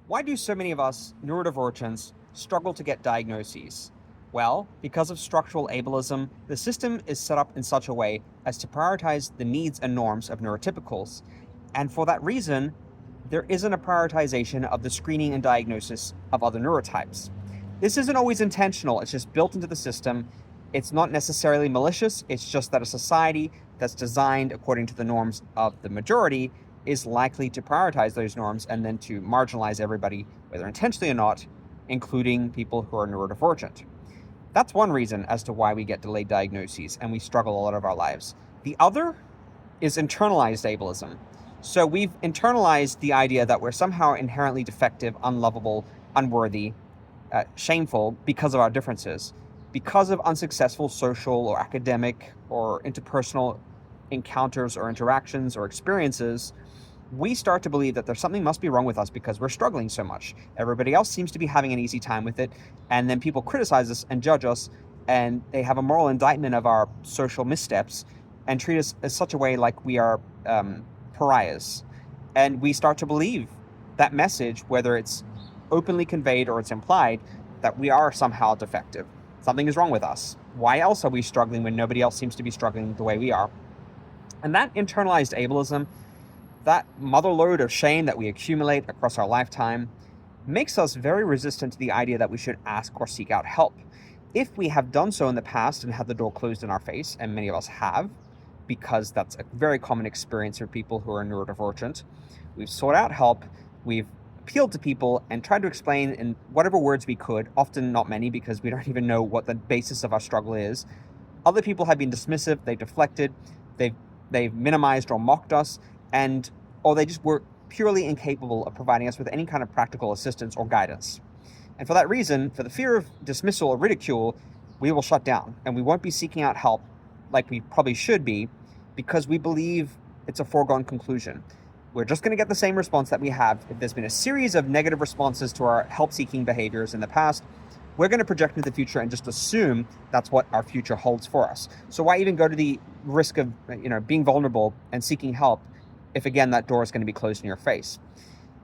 Why do so many of us neurodivergents struggle to get diagnoses? Well, because of structural ableism, the system is set up in such a way as to prioritize the needs and norms of neurotypicals. And for that reason, there isn't a prioritization of the screening and diagnosis of other neurotypes. This isn't always intentional, it's just built into the system. It's not necessarily malicious, it's just that a society that's designed according to the norms of the majority is likely to prioritize those norms and then to marginalize everybody, whether intentionally or not, including people who are neurodivergent. That's one reason as to why we get delayed diagnoses and we struggle a lot of our lives. The other is internalized ableism. So we've internalized the idea that we're somehow inherently defective, unlovable, unworthy, shameful because of our differences, because of unsuccessful social or academic or interpersonal encounters or interactions or experiences. We start to believe that there's something must be wrong with us because we're struggling so much. Everybody else seems to be having an easy time with it, and then people criticize us and judge us, and they have a moral indictment of our social missteps and treat us in such a way like we are pariahs. And we start to believe that message, whether it's openly conveyed or it's implied, that we are somehow defective. Something is wrong with us. Why else are we struggling when nobody else seems to be struggling the way we are? And that internalized ableism, that motherload of shame that we accumulate across our lifetime, makes us very resistant to the idea that we should ask or seek out help. If we have done so in the past and had the door closed in our face, and many of us have, because that's a very common experience for people who are neurodivergent, we've sought out help, we've appealed to people and tried to explain in whatever words we could, often not many because we don't even know what the basis of our struggle is. Other people have been dismissive, they've deflected, they've minimized or mocked us, or they just were purely incapable of providing us with any kind of practical assistance or guidance. And for that reason, for the fear of dismissal or ridicule, we will shut down and we won't be seeking out help like we probably should be, because we believe it's a foregone conclusion. We're just going to get the same response that we have. If there's been a series of negative responses to our help-seeking behaviors in the past, we're going to project into the future and just assume that's what our future holds for us. So why even go to the risk of being vulnerable and seeking help if, again, that door is going to be closed in your face?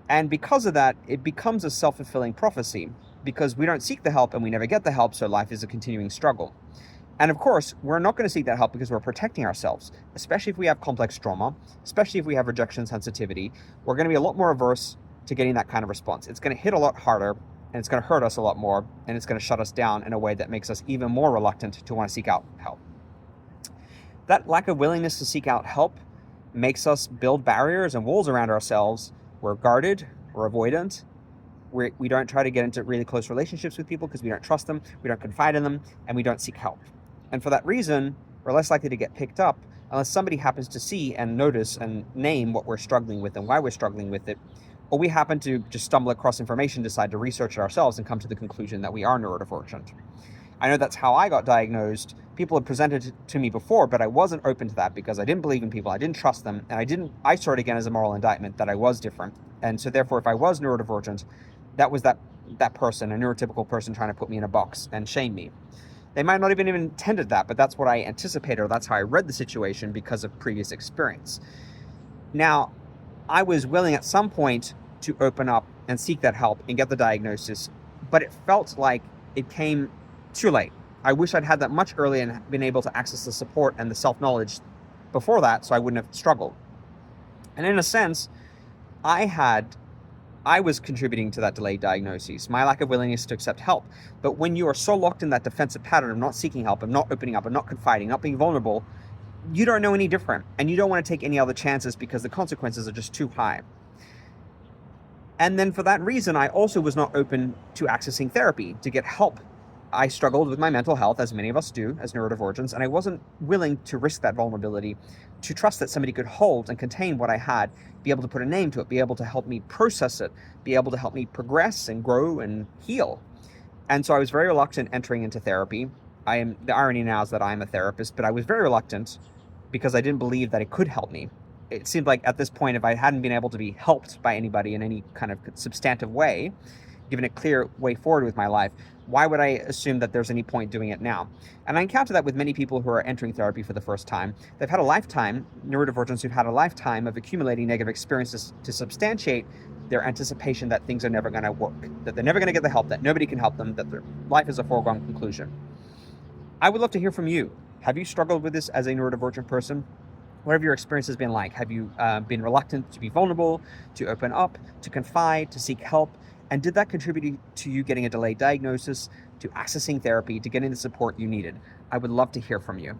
And because of that, it becomes a self-fulfilling prophecy, because we don't seek the help and we never get the help, so life is a continuing struggle. And of course, we're not going to seek that help because we're protecting ourselves, especially if we have complex trauma, especially if we have rejection sensitivity. We're going to be a lot more averse to getting that kind of response. It's going to hit a lot harder, and it's going to hurt us a lot more, and it's going to shut us down in a way that makes us even more reluctant to want to seek out help. That lack of willingness to seek out help makes us build barriers and walls around ourselves. We're guarded, we're avoidant, we don't try to get into really close relationships with people because we don't trust them, we don't confide in them, and we don't seek help. And for that reason, we're less likely to get picked up unless somebody happens to see and notice and name what we're struggling with and why we're struggling with it, or we happen to just stumble across information, decide to research it ourselves, and come to the conclusion that we are neurodivergent. I know that's how I got diagnosed. People had presented it to me before, but I wasn't open to that because I didn't believe in people, I didn't trust them, and I saw it again as a moral indictment that I was different. And so therefore, if I was neurodivergent, that was that person, a neurotypical person, trying to put me in a box and shame me. They might not even intended that, but that's what I anticipated, or that's how I read the situation because of previous experience. Now, I was willing at some point to open up and seek that help and get the diagnosis, but it felt like it came too late. I wish I'd had that much earlier and been able to access the support and the self-knowledge before that, so I wouldn't have struggled. And in a sense, I was contributing to that delayed diagnosis, my lack of willingness to accept help. But when you are so locked in that defensive pattern of not seeking help, of not opening up, of not confiding, not being vulnerable, you don't know any different. And you don't want to take any other chances because the consequences are just too high. And then for that reason, I also was not open to accessing therapy to get help. I struggled with my mental health, as many of us do as neurodivergents, and I wasn't willing to risk that vulnerability, to trust that somebody could hold and contain what I had, be able to put a name to it, be able to help me process it, be able to help me progress and grow and heal. And so I was very reluctant entering into therapy. The irony now is that I'm a therapist, but I was very reluctant because I didn't believe that it could help me. It seemed like at this point, if I hadn't been able to be helped by anybody in any kind of substantive way, given a clear way forward with my life, why would I assume that there's any point doing it now? And I encounter that with many people who are entering therapy for the first time. They've had a lifetime, neurodivergents who've had a lifetime of accumulating negative experiences to substantiate their anticipation that things are never going to work, that they're never going to get the help, that nobody can help them, that their life is a foregone conclusion. I would love to hear from you. Have you struggled with this as a neurodivergent person? What have your experiences been like? Have you been reluctant to be vulnerable, to open up, to confide, to seek help? And did that contribute to you getting a delayed diagnosis, to accessing therapy, to getting the support you needed? I would love to hear from you.